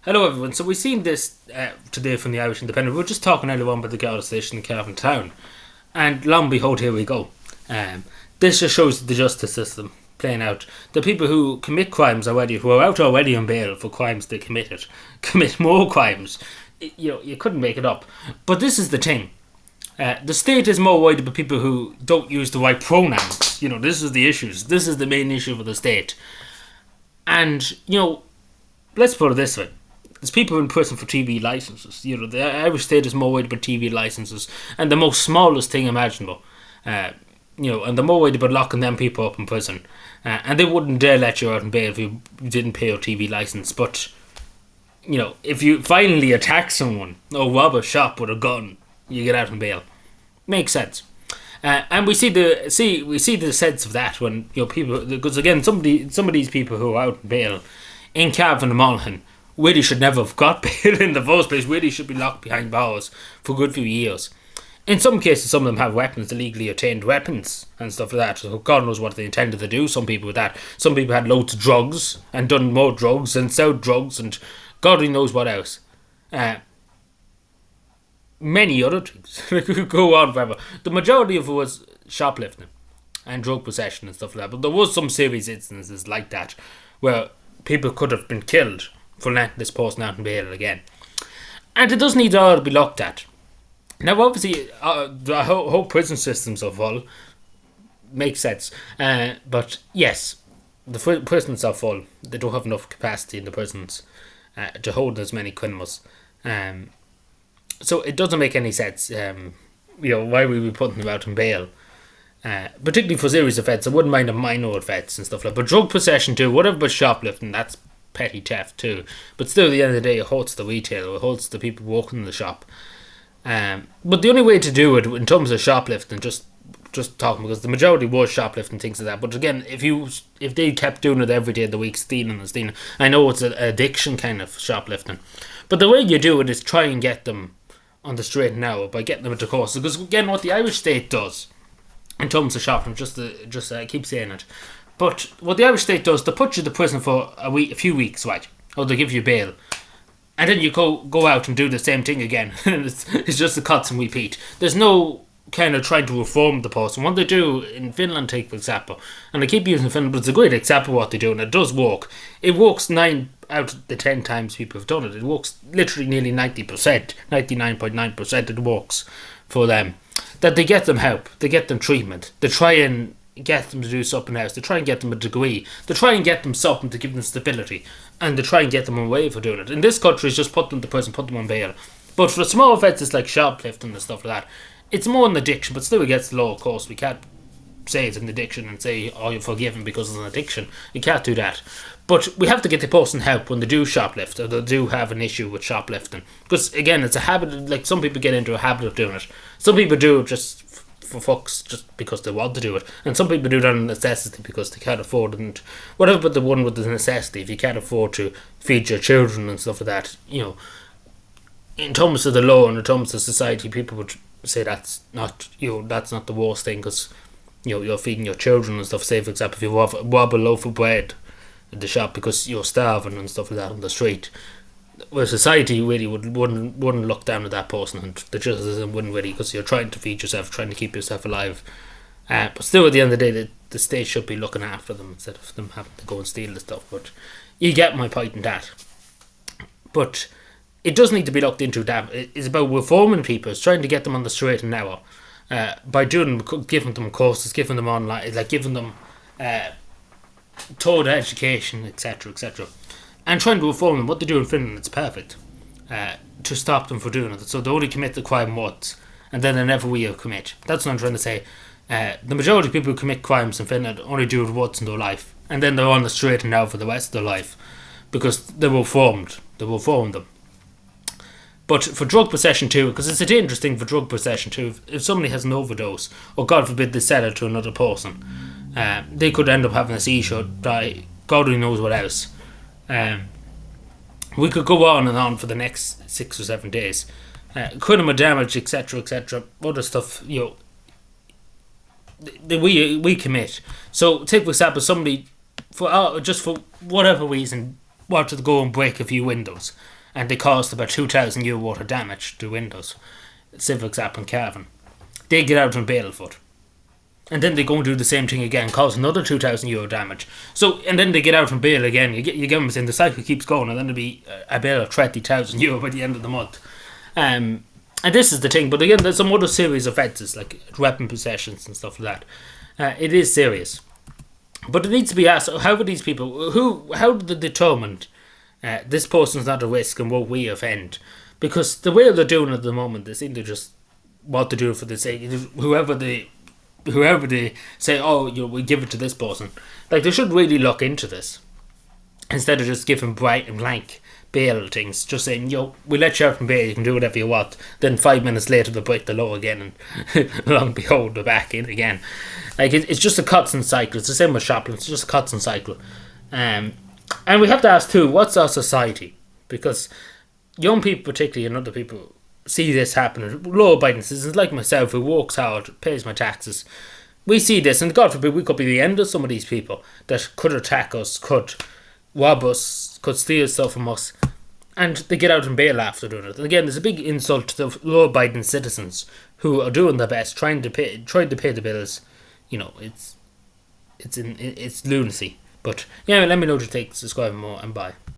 Hello everyone. So we've seen this today from the Irish Independent. We were just talking earlier on about the Garda station in Cavan Town. And lo and behold, here we go. This just shows the justice system playing out. The people who commit crimes already, who are out already on bail for crimes they committed, commit more crimes. You couldn't make it up. But this is the thing. The state is more worried about people who don't use the right pronouns. This is the issues. This is the main issue for the state. And, let's put it this way. There's people in prison for TV licenses. The Irish state is more worried about TV licenses and the most smallest thing imaginable. And they're more worried about locking them people up in prison. And they wouldn't dare let you out on bail if you didn't pay your TV license. But, if you finally attack someone or rob a shop with a gun, you get out on bail. Makes sense. And we see the sense of that when people, because again, some of these people who are out on bail in Cavan and Monaghan really should never have got bail in the first place. Really should be locked behind bars for a good few years. In some cases, some of them have weapons, illegally obtained weapons and stuff like that. So God knows what they intended to do. Some people with that. Some people had loads of drugs and done more drugs and sold drugs and God only knows what else. Many other things. We could go on forever. The majority of it was shoplifting and drug possession and stuff like that. But there was some serious instances like that where people could have been killed for letting this person out on bail again. And it does need all to be looked at. Now, obviously, the whole prison systems are full. Makes sense. But yes, the prisons are full. They don't have enough capacity in the prisons to hold as many criminals. So it doesn't make any sense, why we be putting them out on bail. Particularly for serious offence. I wouldn't mind a minor offence and stuff like that. But drug possession too, whatever but shoplifting, that's petty theft too. But still, at the end of the day, it hurts the retailer, it hurts the people working in the shop. But the only way to do it in terms of shoplifting, just talking, because the majority was shoplifting, things like that. But again, if they kept doing it every day of the week, stealing, I know it's an addiction kind of shoplifting. But the way you do it is try and get them on the straight and narrow by getting them into courses. Because again, what the Irish state does in terms of shoplifting, I keep saying it, but what the Irish state does, they put you to prison for a few weeks, right? Or they give you bail. And then you go out and do the same thing again. It's just a cut and repeat. There's no kind of trying to reform the person. What they do in Finland, take for example, and I keep using Finland, but it's a great example of what they do, and it does work. It works 9 out of the 10 times people have done it. It works literally nearly 90%, 99.9% it works for them. That they get them help, they get them treatment, they try and get them to do something else, they try and get them a degree, they try and get them something to give them stability, and they try and get them away for doing it. In this country, it's just put them to prison, put them on bail. But for small offences like shoplifting and stuff like that, it's more an addiction, but still against the law, of course. We can't say it's an addiction and say, oh, you're forgiven because it's an addiction. You can't do that. But we have to get the person help when they do shoplift, or they do have an issue with shoplifting. Because, again, it's a habit, like some people get into a habit of doing it. Some people do it just for fucks, just because they want to do it. And some people do it on necessity because they can't afford it. And whatever, but the one with the necessity, if you can't afford to feed your children and stuff like that, in terms of the law and in terms of society, people would say that's not the worst thing, because you're feeding your children and stuff. Say, for example, if you rob a loaf of bread in the shop because you're starving and stuff like that on the street, well, society really wouldn't look down at that person, and the justice wouldn't really, because you're trying to feed yourself, trying to keep yourself alive. But still, at the end of the day, the state should be looking after them instead of them having to go and steal the stuff. But you get my point in that. But it does need to be looked into. That it's about reforming people. It's trying to get them on the straight and narrow by giving them courses, giving them online, like giving them total education, etc., etc., and trying to reform them. What they do in Finland, it's perfect to stop them from doing it. So they only commit the crime once, and then they never will commit. That's what I'm trying to say. The majority of people who commit crimes in Finland only do it once in their life, and then they're on the straight and narrow for the rest of their life, because they were reformed. They reformed them. But for drug possession too, because it's a dangerous thing for drug possession too, if somebody has an overdose, or God forbid they sell it to another person, they could end up having a seizure, die, God only knows what else. We could go on and on for the next 6 or 7 days. Criminal damage, etc., etc., other stuff, we commit. So take for example, somebody, for whatever reason, wanted to go and break a few windows, and they caused about €2,000 worth of damage to windows. Civics up in Cavan. They get out on bail for it. And then they go and do the same thing again, cause another €2,000 damage. So, and then they get out on bail again. You get them saying the cycle keeps going, and then there'll be a bail of €30,000 by the end of the month. And this is the thing. But again, there's some other serious offences like weapon possessions and stuff like that. It is serious, but it needs to be asked: how are these people? How did they determine this person's not a risk and won't we offend? Because the way they're doing it at the moment, they seem to just want to do it for the sake. Whoever they say, oh, we give it to this person. Like, they should really look into this instead of just giving bright and blank bail things. Just saying, we let you out from bail, you can do whatever you want. Then 5 minutes later, they break the law again, and lo and behold, they're back in again. Like, it's just a constant cycle. It's the same with shoplifting. It's just a constant cycle. And we have to ask too, what's our society? Because young people, particularly, and other people, see this happening. Law-abiding citizens like myself, who works hard, pays my taxes. We see this, and God forbid we could be the end of some of these people that could attack us, could rob us, could steal stuff from us, and they get out on bail after doing it. And again, there's a big insult to the law-abiding citizens who are doing their best, trying to pay the bills. It's lunacy. But yeah, let me know what you think. Subscribe more, and bye.